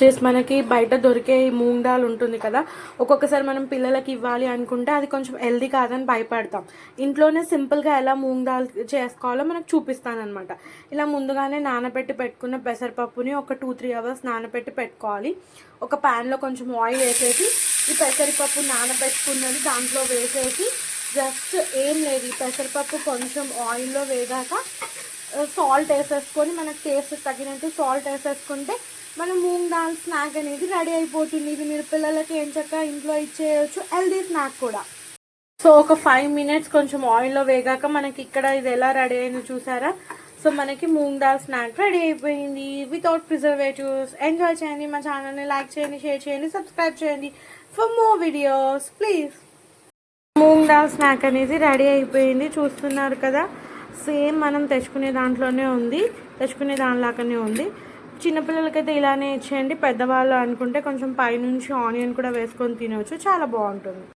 చేసి మనకి బయట దొరికే మూంగ్ దాల్ ఉంటుంది కదా, ఒక్కొక్కసారి మనం పిల్లలకి ఇవ్వాలి అనుకుంటే అది కొంచెం హెల్దీ కాదని భయపడతాం. ఇంట్లోనే సింపుల్గా ఎలా మూంగ్ దాల్ చేసుకోవాలో మనకు చూపిస్తానమాట. ఇలా ముందుగానే నానబెట్టి పెట్టుకున్న పెసరపప్పుని ఒక 2-3 అవర్స్ నానబెట్టి పెట్టుకోవాలి. ఒక ప్యాన్లో కొంచెం ఆయిల్ వేసేసి ఈ పెసరపప్పు నానబెట్టుకున్నది దాంట్లో వేసేసి జస్ట్ ఏం లేదు, ఈ పెసరపప్పు కొంచెం ఆయిల్లో వేగాక సాల్ట్ వేసేసుకొని మనకు టేస్ట్ తగినట్టు సాల్ట్ వేసేసుకుంటే మన మూంగ్ దాల్ స్నాక్ అనేది రెడీ అయిపోతుంది. ఇది మీరు పిల్లలకి ఏం చక్కగా ఇంట్లో ఇచ్చేయచ్చు, హెల్దీ స్నాక్ కూడా. సో ఒక 5 మినిట్స్ కొంచెం ఆయిల్లో వేగాక మనకి ఇక్కడ ఇది ఎలా రెడీ అయింది చూసారా. సో మనకి మూంగ్ దాల్ స్నాక్ రెడీ అయిపోయింది వితౌట్ ప్రిజర్వేటివ్స్. ఎంజాయ్ చేయండి, మా ఛానల్ని లైక్ చేయండి, షేర్ చేయండి, సబ్స్క్రైబ్ చేయండి for more videos please. Moong dal snack అనేది రెడీ అయిపోయింది, చూస్తున్నారు కదా. సేమ్ మనం తెచ్చుకునే దాంట్లోనే ఉంది, తెచ్చుకునే దానిలాగానే ఉంది. చిన్నపిల్లలకైతే ఇలానే ఇచ్చేయండి. పెద్దవాళ్ళు అనుకుంటే కొంచెం పైనుంచి ఆనియన్ కూడా వేసుకొని తినవచ్చు, చాలా బాగుంటుంది.